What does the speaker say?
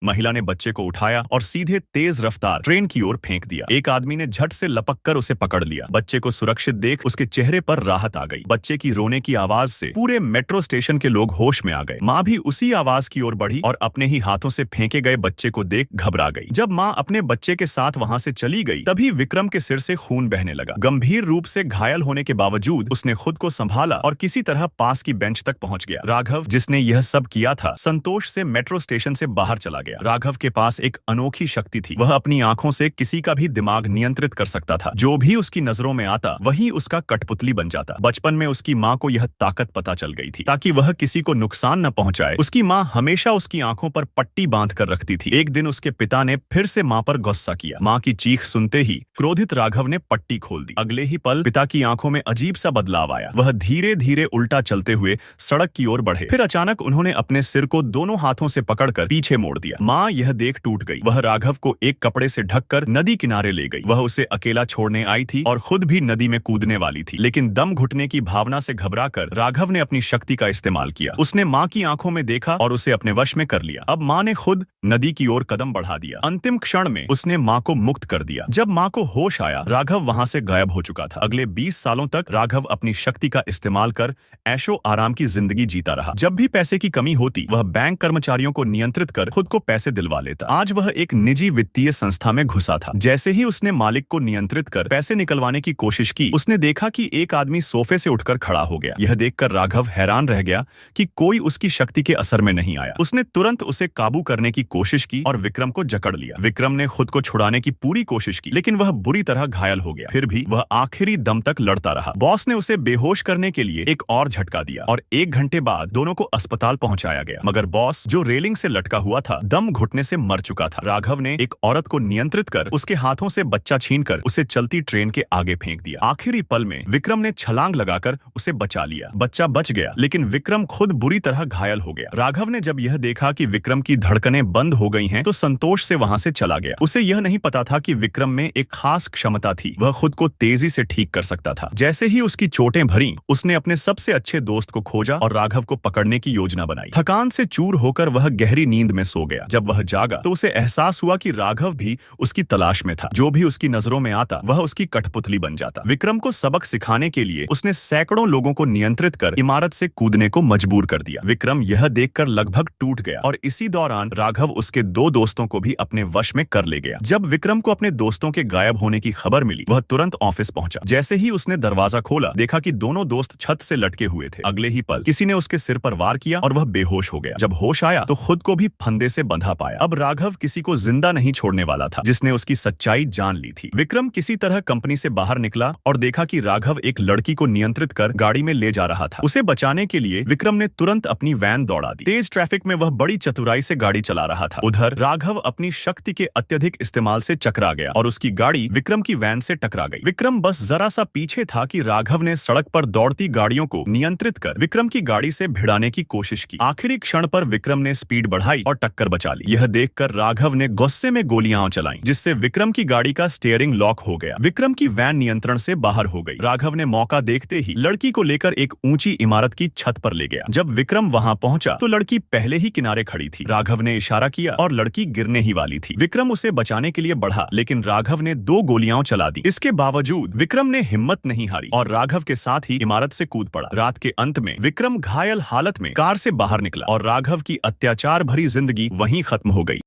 महिला ने बच्चे को उठाया और सीधे तेज रफ्तार ट्रेन की ओर फेंक दिया। एक आदमी ने झट से लपक कर उसे पकड़ लिया। बच्चे को सुरक्षित देख उसके चेहरे पर राहत आ गई। बच्चे की रोने की आवाज से पूरे मेट्रो स्टेशन के लोग होश में आ गए। माँ भी उसी आवाज की ओर बढ़ी और अपने ही हाथों से फेंके गए बच्चे को देख घबरा गई। जब माँ अपने बच्चे के साथ वहां से चली गई, तभी विक्रम के सिर से खून बहने लगा। गंभीर रूप से घायल होने के बावजूद उसने खुद को संभाला और किसी तरह पास की बेंच तक पहुंच गया। राघव, जिसने यह सब किया था, संतोष से मेट्रो स्टेशन से बाहर चला गया। राघव के पास एक अनोखी शक्ति थी। वह अपनी आंखों से किसी का भी दिमाग नियंत्रित कर सकता था। जो भी उसकी नजरों में आता वही उसका कठपुतली बन जाता। बचपन में उसकी माँ को यह ताकत पता चल गई थी। ताकि वह किसी को नुकसान न पहुंचाए, उसकी माँ हमेशा उसकी आंखों पर पट्टी बांध कर रखती थी। एक दिन उसके पिता ने फिर से माँ पर गुस्सा किया। माँ की चीख सुनते ही क्रोधित राघव ने पट्टी खोल दी। अगले ही पल पिता की आंखों में अजीब सा बदलाव आया। वह धीरे धीरे उल्टा चलते हुए सड़क की ओर बढ़े। फिर अचानक उन्होंने अपने सिर को दोनों हाथों से पकड़कर पीछे मोड़ दिया। माँ यह देख टूट गई। वह राघव को एक कपड़े से ढककर नदी किनारे ले गई। वह उसे अकेला छोड़ने आई थी और खुद भी नदी में कूदने वाली थी, लेकिन दम घुटने की भावना से घबराकर राघव ने अपनी शक्ति का इस्तेमाल किया। उसने माँ की आंखों में देखा और उसे अपने वश में कर लिया। अब माँ ने खुद नदी की ओर कदम बढ़ा दिया। अंतिम क्षण में उसने माँ को मुक्त कर दिया। जब माँ को होश आया, राघव वहां से गायब हो चुका था। अगले 20 सालों तक राघव अपनी शक्ति का इस्तेमाल कर ऐशो आराम की जिंदगी जीता रहा। जब भी पैसे की कमी होती, वह बैंक कर्मचारियों को नियंत्रित कर खुद को पैसे दिलवा लेता। आज वह एक निजी वित्तीय संस्था में घुसा था। जैसे ही उसने मालिक को नियंत्रित कर पैसे निकलवाने की कोशिश की, उसने देखा कि एक आदमी सोफे से उठकर खड़ा हो गया। यह देखकर राघव हैरान रह गया कि कोई उसकी शक्ति के असर में नहीं आया। उसने तुरंत उसे काबू करने की कोशिश की और विक्रम को जकड़ लिया। विक्रम ने खुद को छुड़ाने की पूरी कोशिश की, लेकिन वह बुरी तरह घायल हो गया। फिर भी वह आखिरी दम तक लड़ता रहा। बॉस ने उसे बेहोश करने के लिए एक और झटका दिया और 1 घंटे बाद दोनों को अस्पताल पहुंचाया गया। मगर बॉस, जो रेलिंग से लटका हुआ था, दम घुटने से मर चुका था। राघव ने एक औरत को नियंत्रित कर उसके हाथों से बच्चा छीनकर उसे चलती ट्रेन के आगे फेंक दिया। आखिरी पल में विक्रम ने छलांग लगाकर उसे बचा लिया। बच्चा बच गया, लेकिन विक्रम खुद बुरी तरह घायल हो गया। राघव ने जब यह देखा कि विक्रम की धड़कनें बंद हो गई हैं, तो संतोष से वहां से चला गया। उसे यह नहीं पता था कि विक्रम में एक खास क्षमता थी। वह खुद को तेजी से ठीक कर सकता था। जैसे ही उसकी चोटें भरी, उसने अपने सबसे अच्छे दोस्त को खोजा और राघव को पकड़ने की योजना बनाई। थकान से चूर होकर वह गहरी नींद में सो गया। जब वह जागा तो उसे एहसास हुआ कि राघव भी उसकी तलाश में था। जो भी उसकी नजरों में आता, वह उसकी कठपुतली बन जाता। विक्रम को सबक सिखाने के लिए उसने सैकड़ों लोगों को नियंत्रित कर इमारत से कूदने को मजबूर कर दिया। विक्रम यह देखकर लगभग टूट गया और इसी दौरान राघव उसके 2 दोस्तों को भी अपने वश में कर ले गया। जब विक्रम को अपने दोस्तों के गायब होने की खबर मिली, वह तुरंत ऑफिस पहुंचा। जैसे ही उसने दरवाजा खोला, देखा कि दोनों दोस्त छत से लटके हुए थे। अगले ही पल किसी ने उसके सिर पर वार किया और वह बेहोश हो गया। जब होश आया तो खुद को भी फंदे से बंधा पाया। अब राघव किसी को जिंदा नहीं छोड़ने वाला था, जिसने उसकी सच्चाई जान ली थी। विक्रम किसी तरह कंपनी से बाहर निकला और देखा कि राघव एक लड़की को नियंत्रित कर गाड़ी में ले जा रहा था। उसे बचाने के लिए विक्रम ने तुरंत अपनी वैन दौड़ा दी। तेज ट्रैफिक में वह बड़ी चतुराई से गाड़ी चला रहा था। उधर राघव अपनी शक्ति के अत्यधिक इस्तेमाल से चकरा गया और उसकी गाड़ी विक्रम की वैन से टकरा गई। विक्रम बस जरा सा पीछे था कि राघव ने सड़क पर दौड़ती गाड़ियों को नियंत्रित कर विक्रम की गाड़ी से भिड़ाने की कोशिश की। आखिरी क्षण पर विक्रम ने स्पीड बढ़ाई और टक्कर बचा ली। यह देखकर राघव ने गुस्से में गोलियां चलाई, जिससे विक्रम की गाड़ी का स्टीयरिंग लॉक हो गया। विक्रम की वैन नियंत्रण से बाहर हो गई। राघव ने मौका देखते ही लड़की को लेकर एक ऊंची इमारत की छत पर ले गया। जब विक्रम वहां पहुंचा तो लड़की पहले ही किनारे खड़ी थी। राघव ने इशारा किया और लड़की गिरने ही वाली थी। विक्रम उसे बचाने के लिए बढ़ा, लेकिन राघव ने 2 गोलियां चला दी। इसके बावजूद विक्रम ने हिम्मत नहीं हारी और राघव के साथ ही इमारत से कूद पड़ा। रात के अंत में विक्रम घायल हालत में कार से बाहर निकला और राघव की अत्याचार भरी जिंदगी वहीं खत्म हो गई।